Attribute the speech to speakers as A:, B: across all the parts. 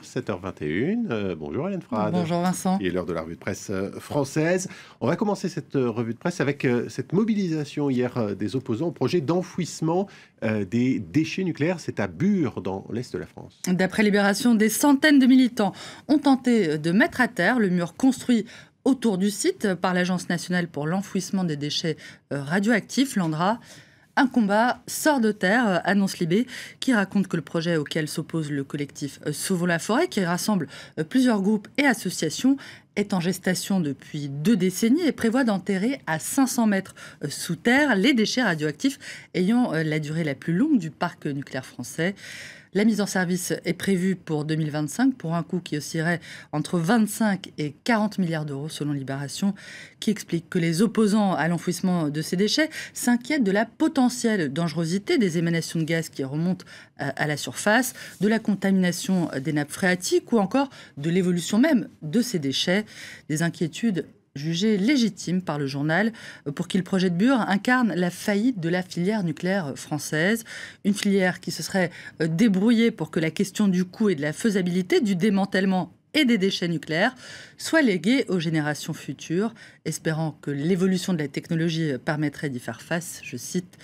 A: 7h21. Bonjour Hélène Frade.
B: Bonjour Vincent.
A: Il est l'heure de la revue de presse française. On va commencer cette revue de presse avec cette mobilisation hier des opposants au projet d'enfouissement des déchets nucléaires. C'est à Bure, dans l'est de la France.
B: D'après Libération, des centaines de militants ont tenté de mettre à terre le mur construit autour du site par l'Agence nationale pour l'enfouissement des déchets radioactifs, l'ANDRA. Un combat sort de terre, annonce Libé, qui raconte que le projet auquel s'oppose le collectif Sauvons la forêt, qui rassemble plusieurs groupes et associations, est en gestation depuis 2 décennies et prévoit d'enterrer à 500 mètres sous terre les déchets radioactifs ayant la durée la plus longue du parc nucléaire français. La mise en service est prévue pour 2025 pour un coût qui oscillerait entre 25 et 40 milliards d'euros selon Libération, qui explique que les opposants à l'enfouissement de ces déchets s'inquiètent de la potentielle dangerosité des émanations de gaz qui remontent à la surface, de la contamination des nappes phréatiques ou encore de l'évolution même de ces déchets. Des inquiétudes jugé légitime par le journal pour qui le projet de Bure incarne la faillite de la filière nucléaire française. Une filière qui se serait débrouillée pour que la question du coût et de la faisabilité du démantèlement et des déchets nucléaires soit léguée aux générations futures, espérant que l'évolution de la technologie permettrait d'y faire face, je cite.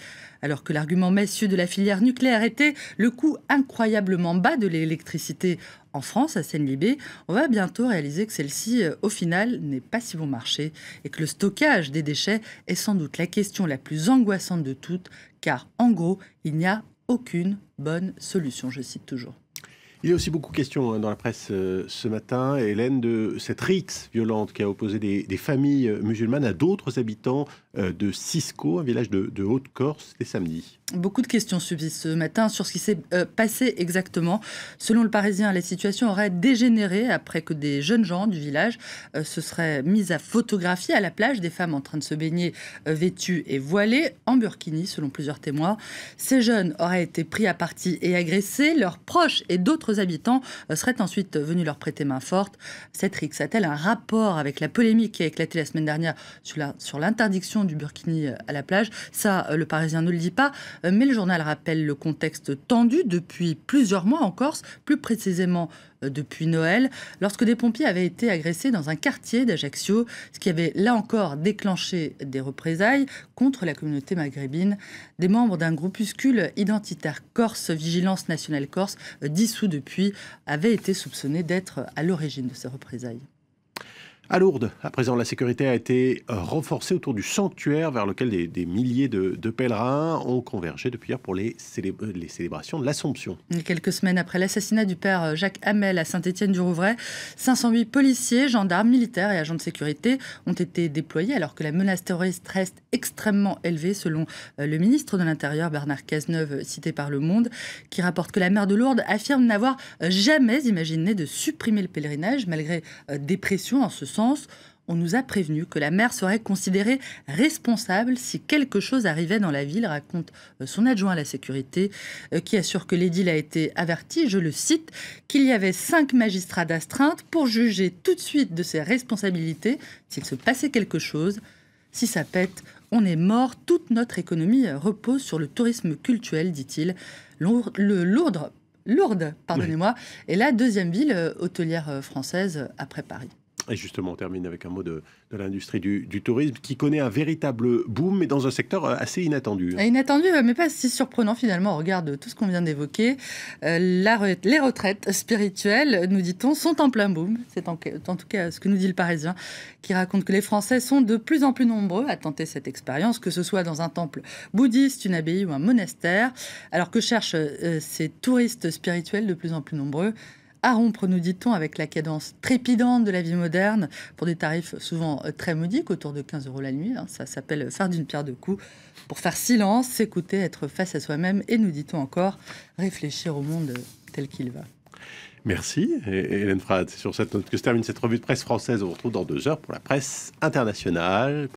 B: Alors que l'argument massieux de la filière nucléaire était le coût incroyablement bas de l'électricité en France, à Seine-Libé, on va bientôt réaliser que celle-ci, au final, n'est pas si bon marché et que le stockage des déchets est sans doute la question la plus angoissante de toutes, car en gros, il n'y a aucune bonne solution, je cite toujours.
A: Il y a aussi beaucoup de questions dans la presse ce matin, Hélène, de cette rixe violente qui a opposé des familles musulmanes à d'autres habitants de Cisco, un village de Haute-Corse, c'était samedi.
B: Beaucoup de questions subsistent ce matin sur ce qui s'est passé exactement. Selon le Parisien, la situation aurait dégénéré après que des jeunes gens du village se seraient mis à photographier à la plage des femmes en train de se baigner vêtues et voilées en burkini, selon plusieurs témoins. Ces jeunes auraient été pris à partie et agressés. Leurs proches et d'autres habitants seraient ensuite venus leur prêter main forte. Cette rixe a-t-elle un rapport avec la polémique qui a éclaté la semaine dernière sur l'interdiction du burkini à la plage? Ça, le Parisien ne le dit pas. Mais le journal rappelle le contexte tendu depuis plusieurs mois en Corse, plus précisément depuis Noël, lorsque des pompiers avaient été agressés dans un quartier d'Ajaccio, ce qui avait là encore déclenché des représailles contre la communauté maghrébine. Des membres d'un groupuscule identitaire corse, Vigilance Nationale Corse, dissous depuis, avaient été soupçonnés d'être à l'origine de ces représailles.
A: À Lourdes, à présent, la sécurité a été renforcée autour du sanctuaire vers lequel des milliers de pèlerins ont convergé depuis hier pour les célébrations de l'Assomption.
B: Quelques semaines après l'assassinat du père Jacques Hamel à Saint-Étienne-du-Rouvray, 508 policiers, gendarmes, militaires et agents de sécurité ont été déployés alors que la menace terroriste reste extrêmement élevée, selon le ministre de l'Intérieur Bernard Cazeneuve, cité par Le Monde, qui rapporte que la maire de Lourdes affirme n'avoir jamais imaginé de supprimer le pèlerinage malgré des pressions en ce sens. On nous a prévenu que la maire serait considérée responsable si quelque chose arrivait dans la ville, raconte son adjoint à la sécurité, qui assure que l'édile a été averti, je le cite, qu'il y avait 5 magistrats d'astreinte pour juger tout de suite de ses responsabilités s'il se passait quelque chose. Si ça pète, on est mort, toute notre économie repose sur le tourisme culturel, dit-il. Lourdes, pardonnez-moi, est la 2e ville hôtelière française après Paris.
A: Et justement, on termine avec un mot de l'industrie du tourisme qui connaît un véritable boom, mais dans un secteur assez inattendu.
B: Inattendu, mais pas si surprenant finalement. On regarde tout ce qu'on vient d'évoquer. Les retraites spirituelles, nous dit-on, sont en plein boom. C'est en tout cas ce que nous dit le Parisien, qui raconte que les Français sont de plus en plus nombreux à tenter cette expérience, que ce soit dans un temple bouddhiste, une abbaye ou un monastère. Alors que cherchent ces touristes spirituels de plus en plus nombreux à rompre, nous dit-on, avec la cadence trépidante de la vie moderne, pour des tarifs souvent très modiques, autour de 15 € la nuit. Ça s'appelle faire d'une pierre deux coups, pour faire silence, s'écouter, être face à soi-même, et nous dit-on encore, réfléchir au monde tel qu'il va.
A: Merci Hélène Frade. C'est sur cette note que se termine cette revue de presse française. On vous retrouve dans 2 heures pour la presse internationale.